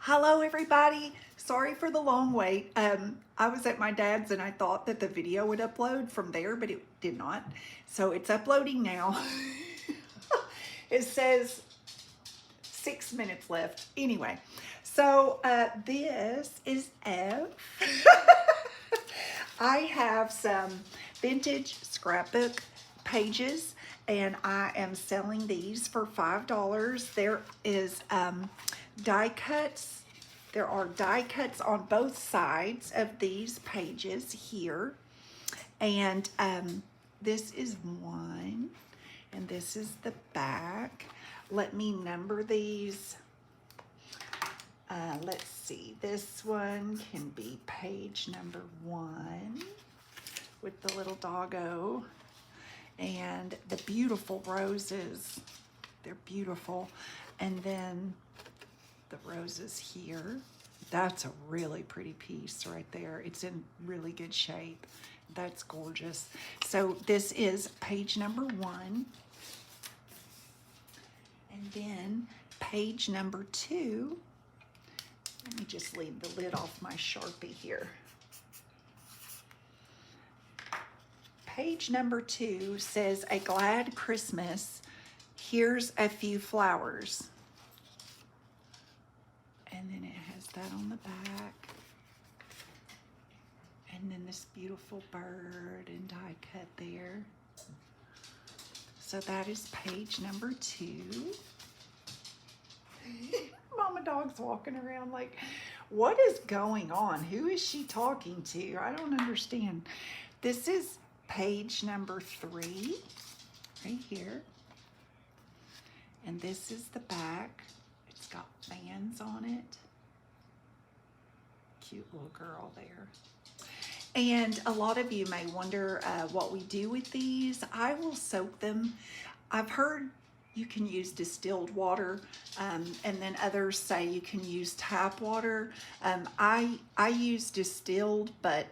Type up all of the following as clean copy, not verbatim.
Hello everybody, sorry for the long wait. I was at my dad's and I thought that the video would upload from there, but it did not. So it's uploading now. It says 6 minutes left. Anyway, so this is F. I have some vintage scrapbook pages and I am selling these for $5. There is die cuts. There are die cuts on both sides of these pages here. And this is one, and this is the back. Let me number these. Let's see, this one can be page number 1 with the little doggo and the beautiful roses. They're beautiful. And then the roses here. That's a really pretty piece right there. It's in really good shape. That's gorgeous. So this is page number 1. And then page number 2. Let me just leave the lid off my Sharpie here. Page number 2 says, "A glad Christmas. Here's a few flowers." And then it has that on the back. And then this beautiful bird and die cut there. So that is page number 2. Mama dog's walking around like, what is going on? Who is she talking to? I don't understand. This is page number 3, right here. And this is the back. It's got fans on it. Cute little girl there. And a lot of you may wonder what we do with these. I will soak them. I've heard you can use distilled water, and then others say you can use tap water. I use distilled, but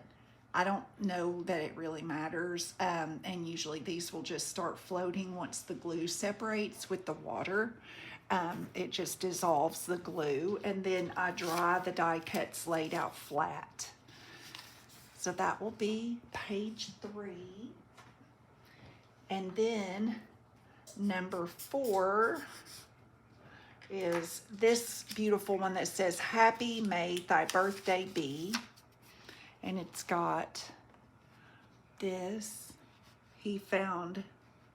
I don't know that it really matters. And usually these will just start floating once the glue separates with the water. It just dissolves the glue, and then I dry the die cuts laid out flat. So that will be page 3. And then number 4 is this beautiful one that says, "Happy May Thy Birthday Be." And it's got this, "He found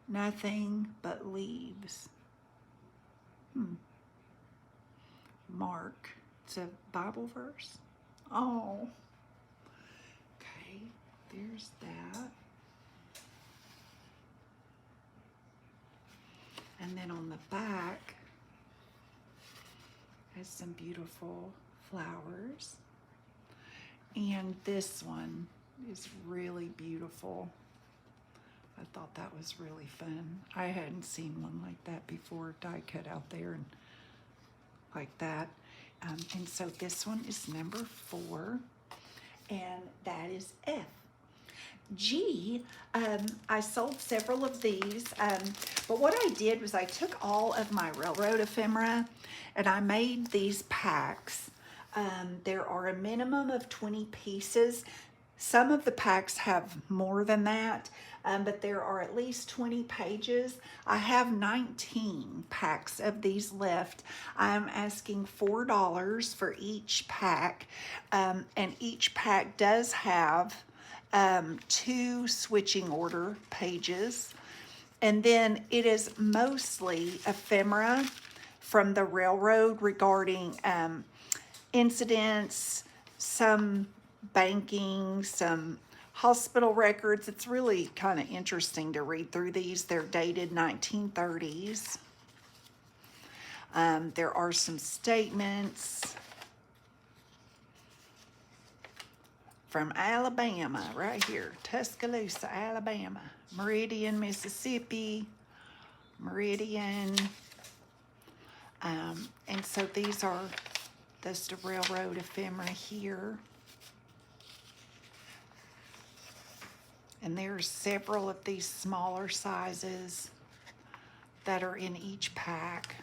nothing but leaves." Mark. It's a Bible verse. Oh. Okay, there's that. And then on the back has some beautiful flowers. And this one is really beautiful. I thought that was really fun. I hadn't seen one like that before, die cut out there and like that. And so this one is number 4, and that is F. G, I sold several of these, but what I did was I took all of my railroad ephemera and I made these packs. There are a minimum of 20 pieces. Some of the packs have more than that, but there are at least 20 pages. I have 19 packs of these left. I'm asking $4 for each pack, and each pack does have 2 switching order pages. And then it is mostly ephemera from the railroad regarding incidents, some banking, some hospital records. It's really kind of interesting to read through these. They're dated 1930s. There are some statements from Alabama, right here, Tuscaloosa, Alabama, Meridian, Mississippi, Meridian. And so these are the railroad ephemera here. And there's several of these smaller sizes that are in each pack.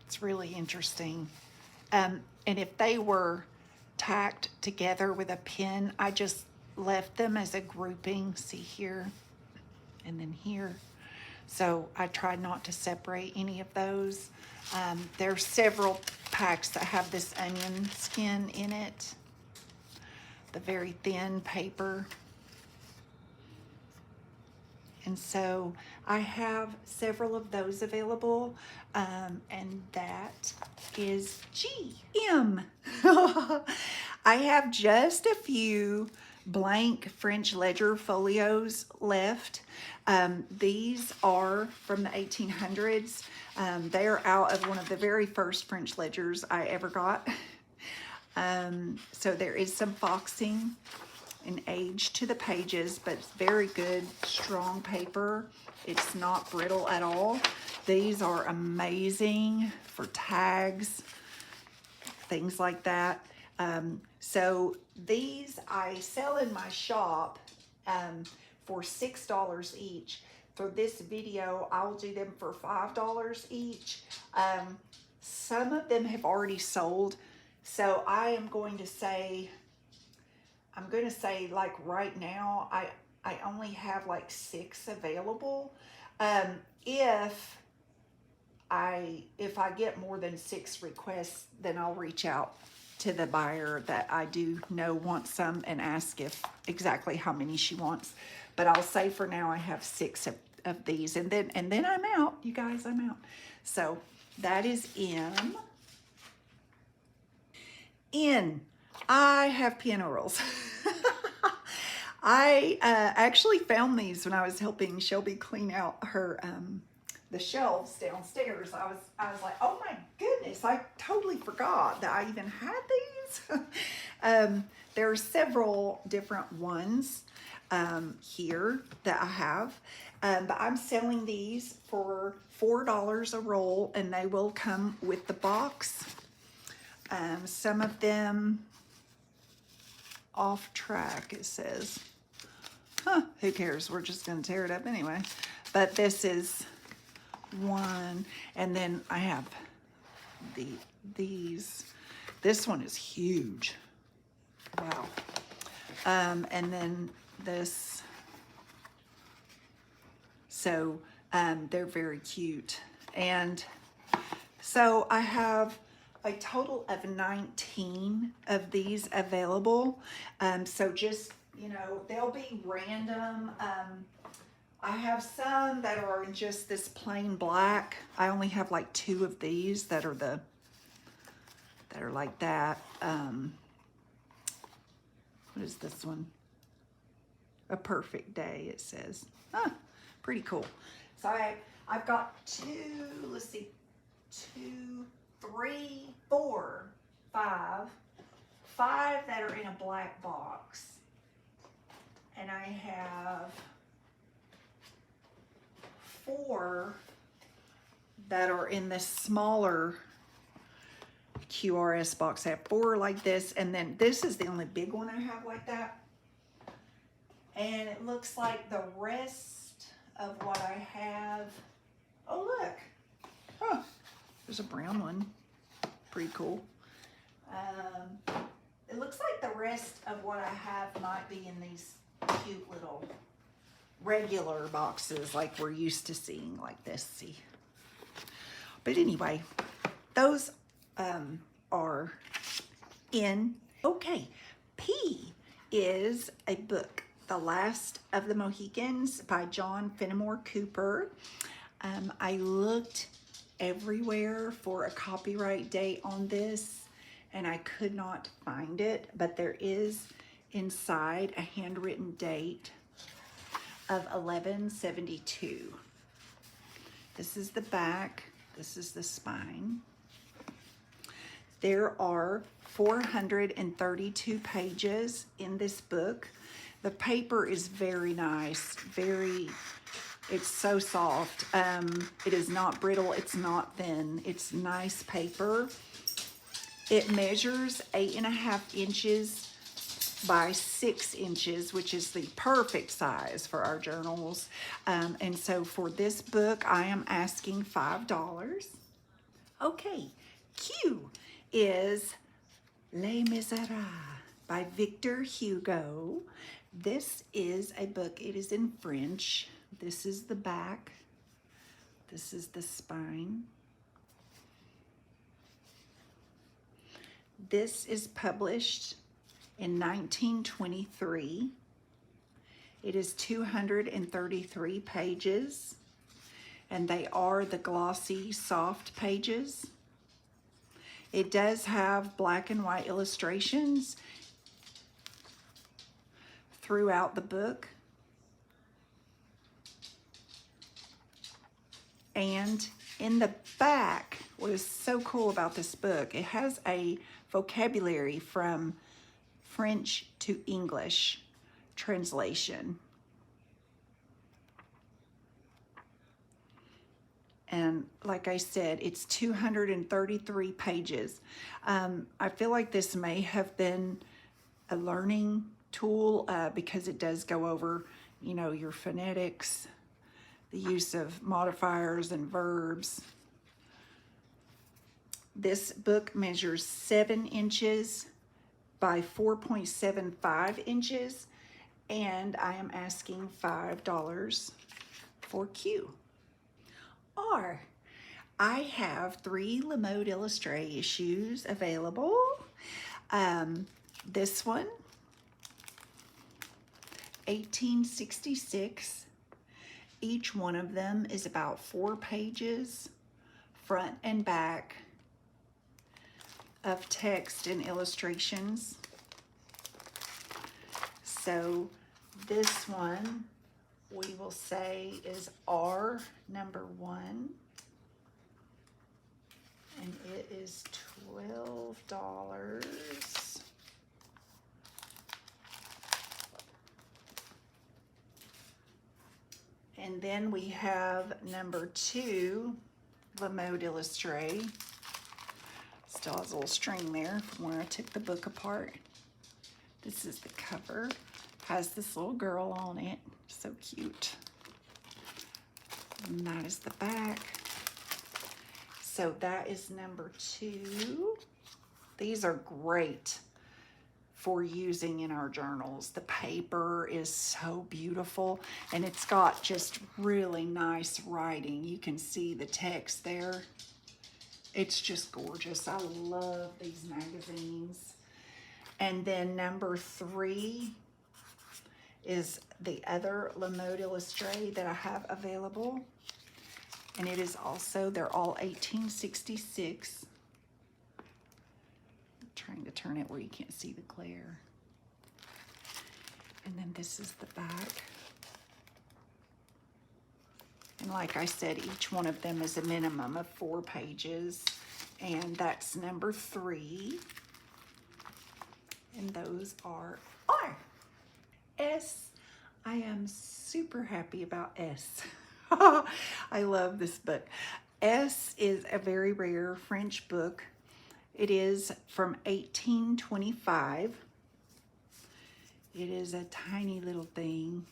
It's really interesting. And if they were tacked together with a pin, I just left them as a grouping. See here and then here. So I tried not to separate any of those. There's several packs that have this onion skin in it, the very thin paper. And so I have several of those available, and that is GM. I have just a few blank French ledger folios left. These are from the 1800s. They are out of one of the very first French ledgers I ever got. So there is some foxing and age to the pages, but it's very good, strong paper. It's not brittle at all. These are amazing for tags, things like that. So these I sell in my shop for $6 each. For this video, I'll do them for $5 each. Some of them have already sold, so I am going to say, like right now, I only have like 6 available. If I get more than 6 requests, then I'll reach out to the buyer that I do know wants some and ask if exactly how many she wants. But I'll say for now I have 6 of these, and then I'm out, you guys. I'm out. So that is M. N. I have piano rolls. I actually found these when I was helping Shelby clean out her the shelves downstairs. I was like, oh my goodness, I totally forgot that I even had these. There are several different ones here that I have, but I'm selling these for $4 a roll, and they will come with the box. Some of them off track, it says. Who cares? We're just going to tear it up anyway. But this is one, and then I have these. This one is huge. Wow. And then this. So they're very cute. And so I have a total of 19 of these available. So just, you know, they'll be random. I have some that are in just this plain black. I only have like 2 of these that are like that. What is this one? A Perfect Day, it says. Pretty cool. So I've got 2, let's see, 2, 3, 4, 5 that are in a black box, and I have 4 that are in this smaller QRS box. I have 4 like this, and then this is the only big one I have like that. And it looks like the rest of what I have, oh look, there's a brown one, pretty cool. It looks like the rest of what I have might be in these cute little regular boxes like we're used to seeing, like this, see. But anyway, those are in. Okay, P is a book, The Last of the Mohicans by John Fenimore Cooper. I looked everywhere for a copyright date on this, and I could not find it, but there is inside a handwritten date of 1172. This is the back, this is the spine. There are 432 pages in this book. The paper is very nice, it's so soft. It is not brittle, it's not thin, it's nice paper. It measures 8.5 inches by 6 inches, which is the perfect size for our journals. And so for this book, I am asking $5. Okay, Q is Les Miserables by Victor Hugo. This is a book. It is in French. This is the back. This is the spine. This is published in 1923. It is 233 pages, and they are the glossy, soft pages. It does have black and white illustrations throughout the book. And in the back, what is so cool about this book, it has a vocabulary from French to English translation. And like I said, it's 233 pages. I feel like this may have been a learning tool because it does go over, you know, your phonetics, the use of modifiers and verbs. This book measures 7 inches by 4.75 inches, and I am asking $5 for Q. Or I have 3 Mode Illustree issues available. This one, 1866. Each one of them is about 4 pages, front and back, of text and illustrations. So this one we will say is R number 1, and it is $12. And then we have number 2, the Mode Illustree. Still has a little string there from where I took the book apart. This is the cover. Has this little girl on it. So cute. And that is the back. So that is number 2. These are great for using in our journals. The paper is so beautiful, and it's got just really nice writing. You can see the text there. It's just gorgeous. I love these magazines. And then number 3 is the other Mode Illustree that I have available. And it is also, they're all 1866. I'm trying to turn it where you can't see the glare. And then this is the back. And like I said, each one of them is a minimum of 4 pages. And that's number 3. And those are R. S. I am super happy about S. I love this book. S is a very rare French book. It is from 1825. It is a tiny little thing.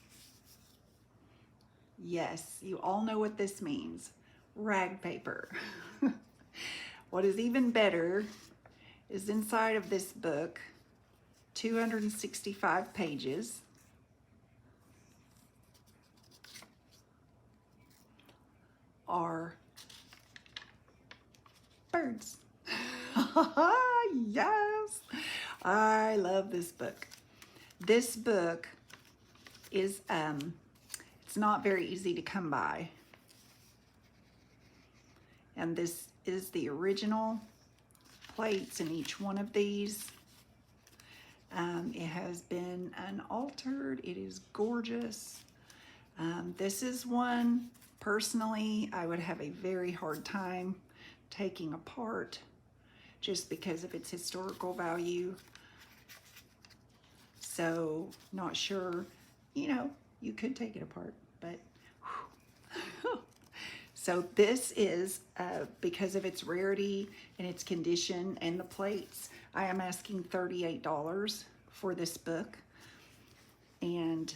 Yes, you all know what this means. Rag paper. What is even better is inside of this book, 265 pages. Are birds. Yes, I love this book. This book is it's not very easy to come by, and this is the original plates in each one of these. It has been unaltered. It is gorgeous. This is one, personally, I would have a very hard time taking apart just because of its historical value. So, not sure, you know, you could take it apart, but so this is, because of its rarity and its condition and the plates, I am asking $38 for this book, and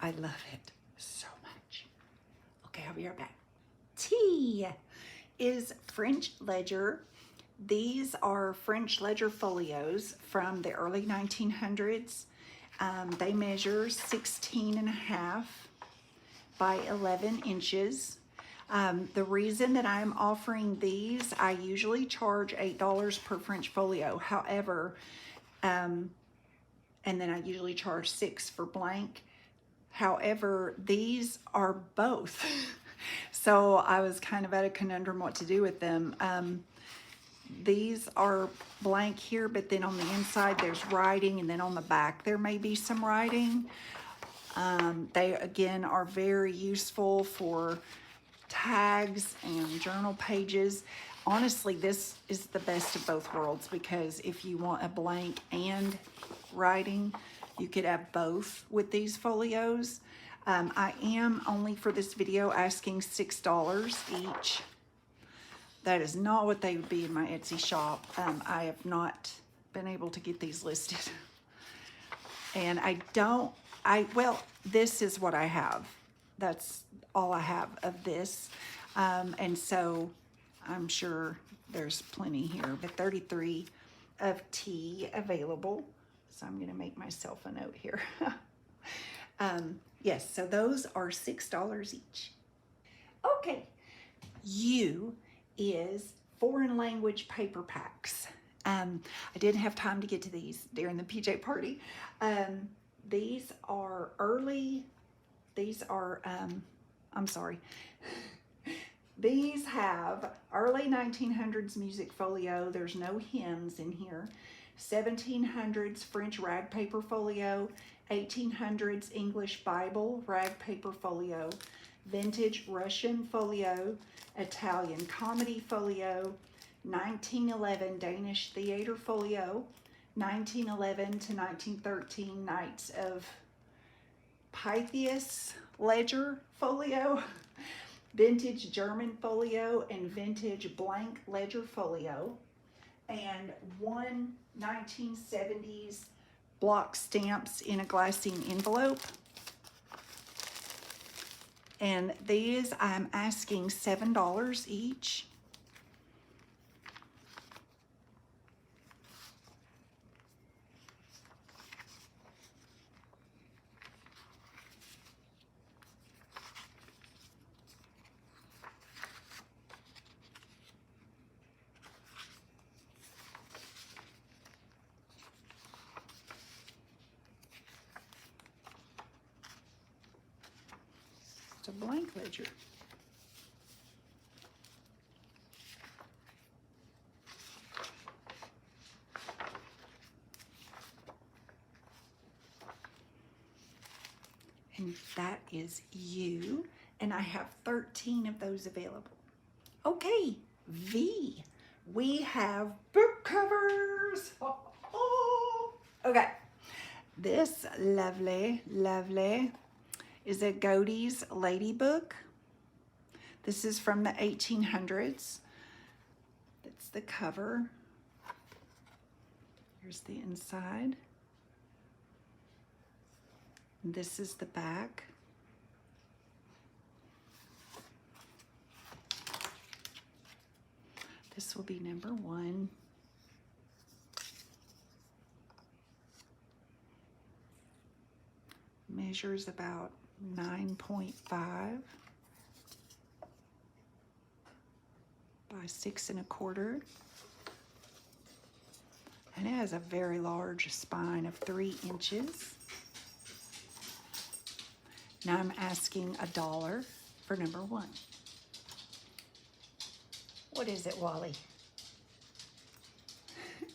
I love it so much. Okay, I'll be right back. T is French ledger. These are French ledger folios from the early 1900s. They measure 16.5 by 11 inches. The reason that I'm offering these, I usually charge $8 per French folio. However, and then I usually charge $6 for blank. However, these are both. So I was kind of at a conundrum what to do with them. These are blank here, but then on the inside there's writing, and then on the back there may be some writing. They again are very useful for tags and journal pages. Honestly, this is the best of both worlds, because if you want a blank and writing, you could have both with these folios. I am only for this video asking $6 each. That is not what they would be in my Etsy shop. I have not been able to get these listed. And well, this is what I have. That's all I have of this. And so I'm sure there's plenty here, but 33 of tea available. So I'm gonna make myself a note here. Yes, so those are $6 each. Okay, is foreign language paper packs. I didn't have time to get to these during the PJ party. These are I'm sorry. These have early 1900s music folio. There's no hymns in here. 1700s French rag paper folio. 1800s English Bible rag paper folio. Vintage Russian folio. Italian comedy folio. 1911 Danish theater folio. 1911 to 1913 Knights of Pythias ledger folio. Vintage German folio and vintage blank ledger folio, and one 1970s block stamps in a glassine envelope. And these I'm asking $7 each. A blank ledger. And that is you. And I have 13 of those available. Okay, V. We have book covers. Oh. Okay. This lovely is a Godey's Lady book. This is from the 1800s. That's the cover. Here's the inside. This is the back. This will be number 1. Measures about 9.5 by 6 1/4, and it has a very large spine of 3 inches. Now I'm asking $1 for number 1. What is it, Wally?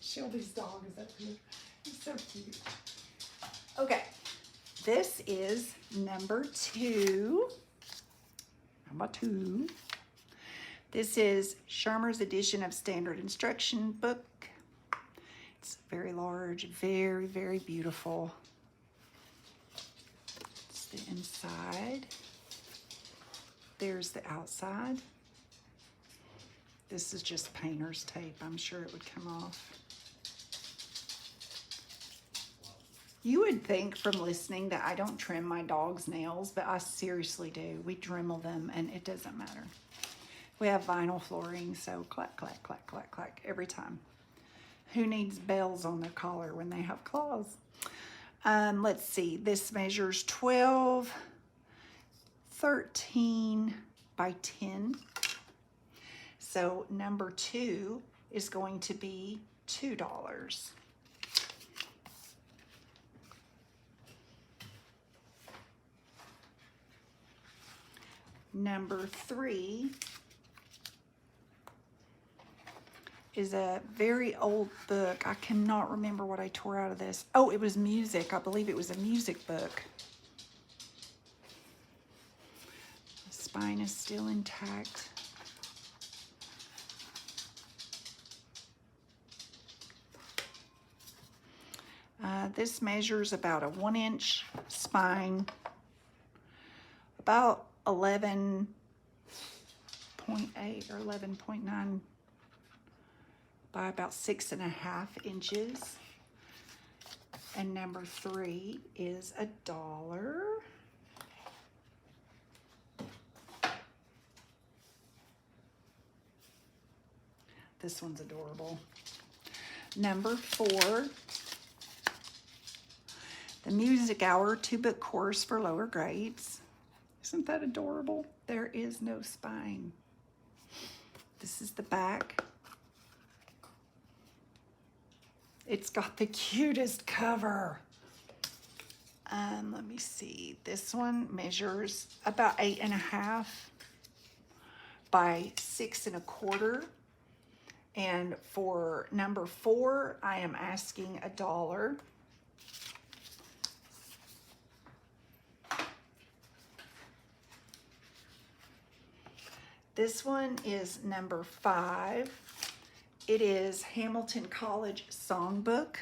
Shelby's dog is up here. He's so cute. Okay. This is number 2. Number 2. This is Shermer's edition of Standard Instruction Book. It's very large, very, very beautiful. It's the inside. There's the outside. This is just painter's tape. I'm sure it would come off. You would think from listening that I don't trim my dog's nails, but I seriously do. We Dremel them and it doesn't matter. We have vinyl flooring, so clack, clack, clack, clack, clack every time. Who needs bells on their collar when they have claws? Let's see, this measures 12, 13 by 10. So number 2 is going to be $2. Number 3 is a very old book. I cannot remember what I tore out of this. Oh, it was music. I believe it was a music book. The spine is still intact. This measures about a 1-inch spine, about 11.8 or 11.9 by about 6.5 inches. And number 3 is $1. This one's adorable. Number 4, the Music Hour 2-book course for lower grades. Isn't that adorable? There is no spine. This is the back. It's got the cutest cover. Let me see. This one measures about 8.5 by 6.25. And for number 4, I am asking $1. This one is number 5. It is Hamilton College Songbook.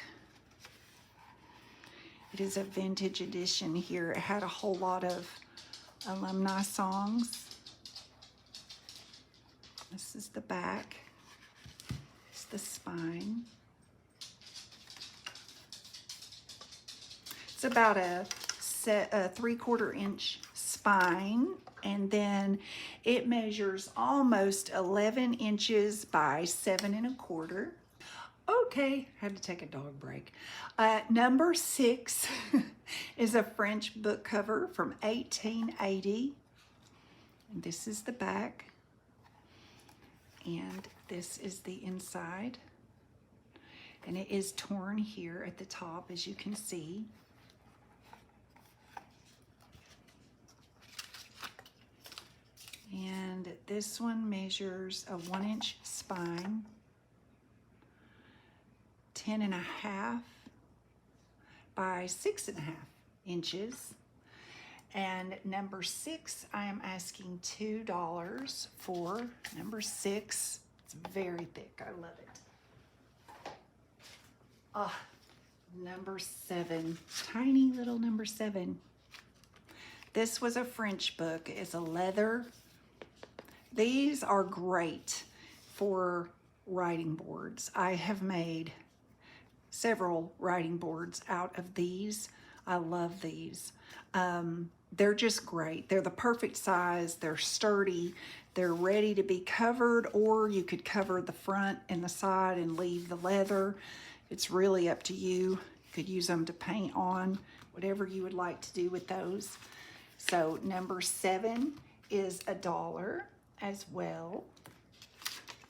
It is a vintage edition here. It had a whole lot of alumni songs. This is the back. It's the spine. It's about a 3/4 inch spine, and then it measures almost 11 inches by 7.25. Okay, had to take a dog break. Number 6 is a French book cover from 1880. And this is the back, and this is the inside. And it is torn here at the top, as you can see. And this one measures a 1-inch spine, 10.5 by 6.5 inches. And number 6, I am asking $2 for number 6. It's very thick. I love it. Ah, number 7. Tiny little number 7. This was a French book. It's a leather. These are great for writing boards. I have made several writing boards out of these. I love these. They're just great. They're the perfect size. They're sturdy. They're ready to be covered, or you could cover the front and the side and leave the leather. It's really up to you. You could use them to paint on, whatever you would like to do with those. So number 7 is $1 as well.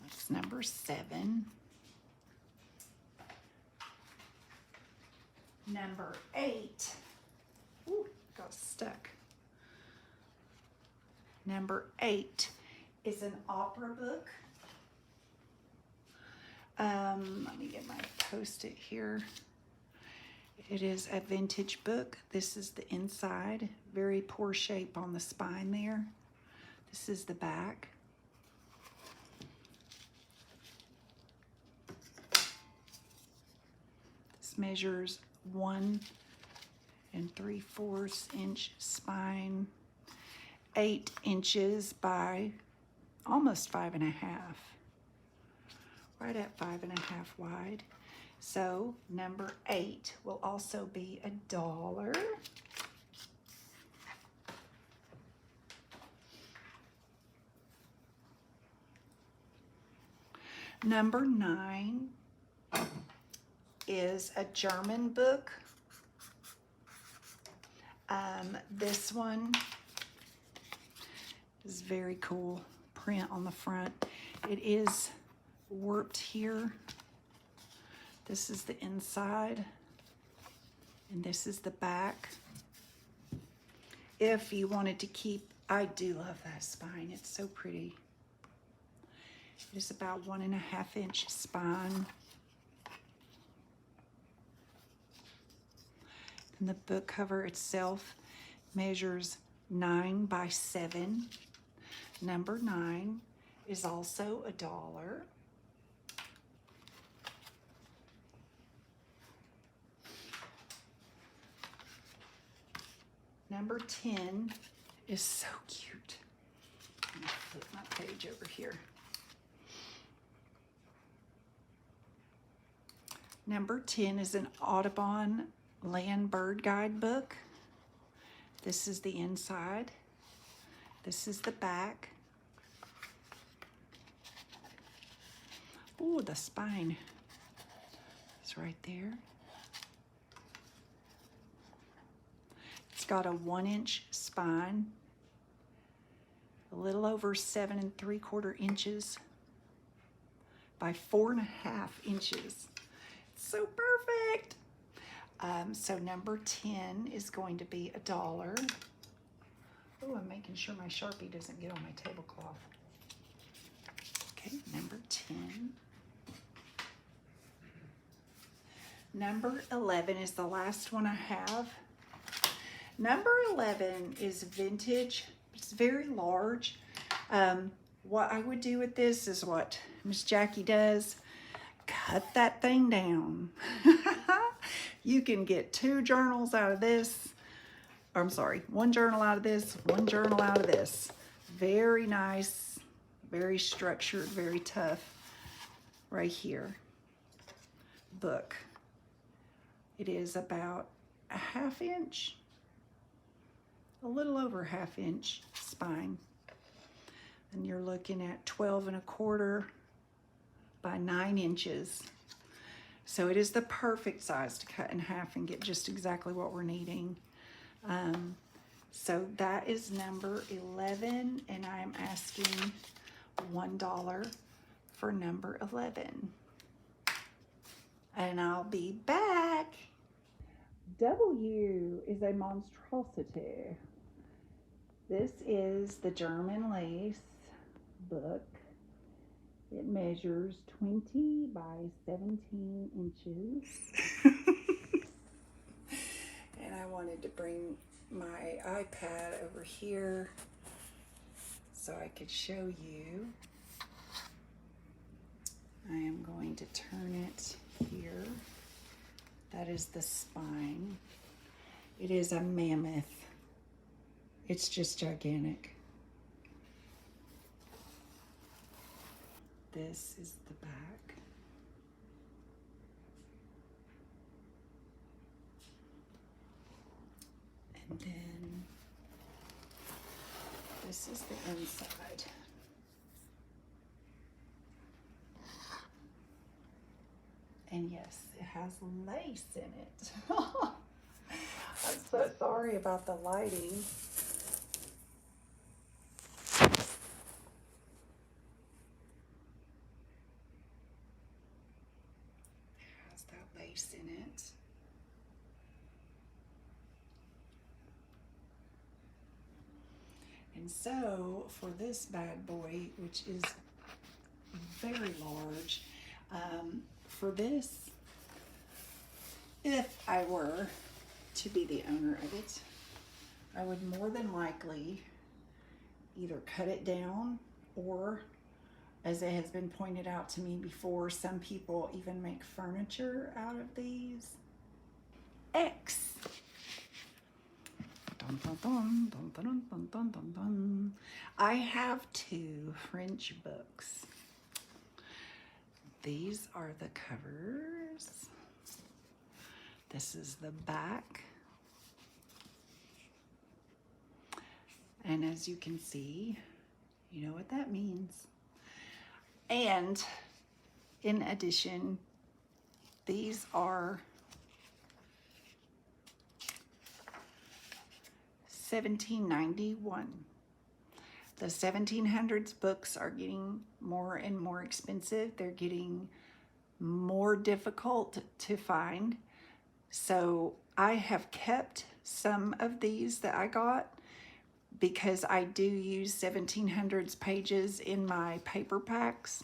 That's number 7. Number 8. Ooh, got stuck. Number 8 is an opera book. Let me get my Post-it here. It is a vintage book. This is the inside. Very poor shape on the spine there. This is the back. This measures 1 3/4 inch spine, 8 inches by almost 5.5. Right at 5.5 wide. So number 8 will also be $1. Number 9 is a German book. This one is very cool print on the front. It is warped here. This is the inside, and this is the back. If you wanted to keep, I do love that spine. It's so pretty. It is about 1.5 inch spine. And the book cover itself measures 9 by 7. Number 9 is also $1. Number 10 is so cute. I'm gonna flip my page over here. Number 10 is an Audubon Land Bird Guidebook. This is the inside. This is the back. Oh, the spine is right there. It's got a 1 inch spine, a little over 7 3/4 inches by 4.5 inches. It's so perfect. So number 10 is going to be $1. Oh, I'm making sure my Sharpie doesn't get on my tablecloth. Okay, number 10. Number 11 is the last one I have. Number 11 is vintage. It's very large. What I would do with this is what Miss Jackie does. Cut that thing down. You can get 2 journals out of this. Or, I'm sorry, 1 journal out of this, 1 journal out of this. Very nice, very structured, very tough. Right here. Book. It is about 1/2 inch. A little over 1/2 inch spine. And you're looking at 12 1/4 by 9 inches. So it is the perfect size to cut in half and get just exactly what we're needing. So that is number 11, and I'm asking $1 for number 11. And I'll be back. W is a monstrosity. This is the German lace book. It measures 20 by 17 inches. And I wanted to bring my iPad over here so I could show you. I am going to turn it here. That is the spine. It is a mammoth. It's just gigantic. This is the back. And then this is the inside. And yes, it has lace in it. I'm so sorry about the lighting. In it. And so for this bad boy, which is very large, for this, if I were to be the owner of it, I would more than likely either cut it down, or, as it has been pointed out to me before, some people even make furniture out of these. X. Dun, dun, dun, dun, dun, dun, dun, dun, dun. I have 2 French books. These are the covers. This is the back. And as you can see, you know what that means. And in addition, these are $17.91. The 1700s books are getting more and more expensive. They're getting more difficult to find. So I have kept some of these that I got because I do use 1700s pages in my paper packs.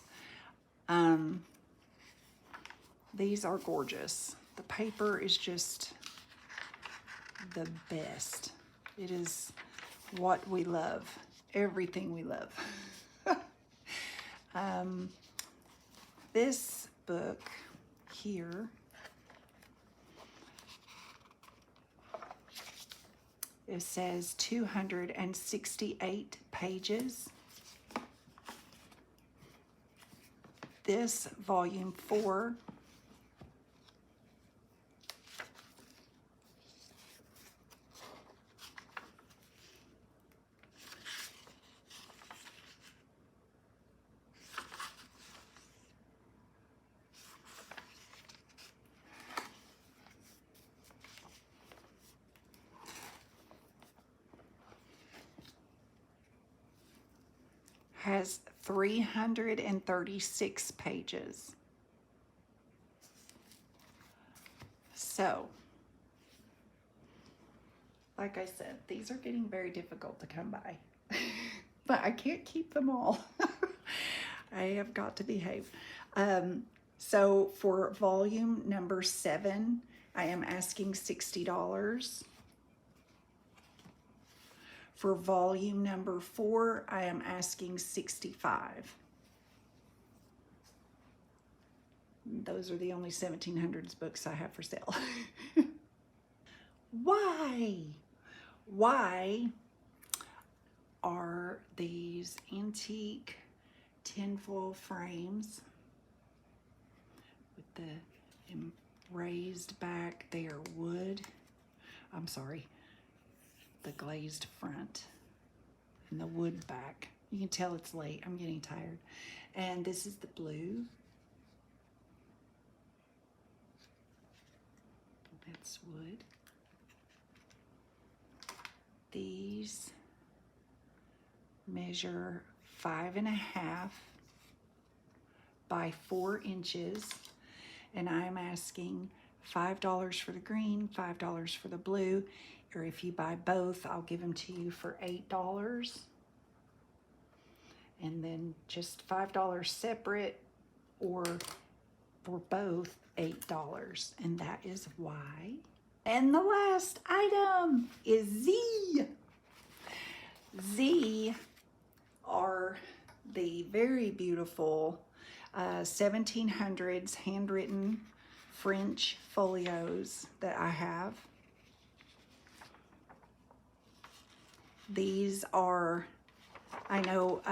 These are gorgeous. The paper is just the best. It is what we love. Everything we love. This book here it says 268 pages. This volume 4 has 336 pages. So, like I said, these are getting very difficult to come by. But I can't keep them all. I have got to behave. So for volume number 7, I am asking $60. For volume number 4, I am asking $65. Those are the only 1700s books I have for sale. Why are these antique tinfoil frames with the raised back? They are wood. I'm sorry. The glazed front and the wood back. You can tell it's late. I'm getting tired. And this is the blue. That's wood. These measure 5.5 by 4 inches. And I'm asking $5 for the green, $5 for the blue. Or if you buy both, I'll give them to you for $8. And then just $5 separate, or for both, $8. And that is why. And the last item is Z. Z are the very beautiful 1700s handwritten French folios that I have. These are, I know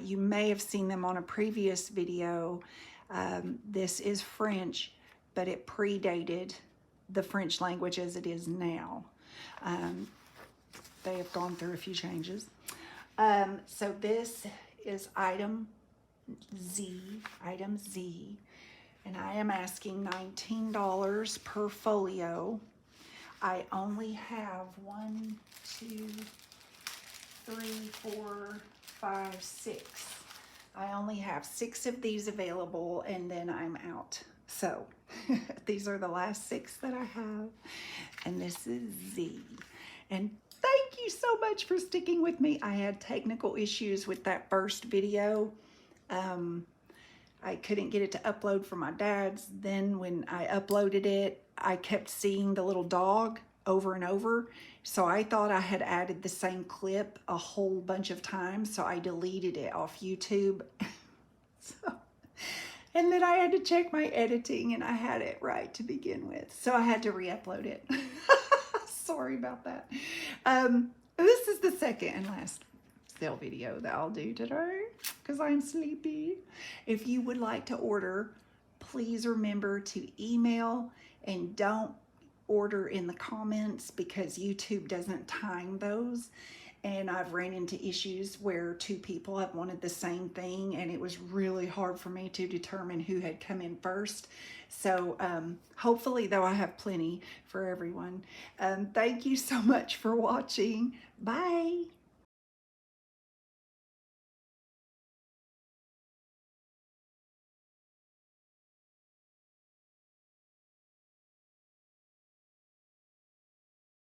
you may have seen them on a previous video. This is French, but it predated the French language as it is now. They have gone through a few changes. So this is item Z, and I am asking $19 per folio. I only have 1, 2, 3, 4, 5, 6. I only have 6 of these available, and then I'm out. So these are the last 6 that I have, and this is Z. And thank you so much for sticking with me. I had technical issues with that first video. I couldn't get it to upload from my dad's. Then when I uploaded it, I kept seeing the little dog over and over. So I thought I had added the same clip a whole bunch of times. So I deleted it off YouTube. And then I had to check my editing, and I had it right to begin with. So I had to re-upload it. Sorry about that. This is the second and last sale video that I'll do today because I'm sleepy. If you would like to order, please remember to email, and don't order in the comments because YouTube doesn't time those. and I've ran into issues where two people have wanted the same thing, and it was really hard for me to determine who had come in first. So hopefully, though, I have plenty for everyone. Thank you so much for watching. Bye.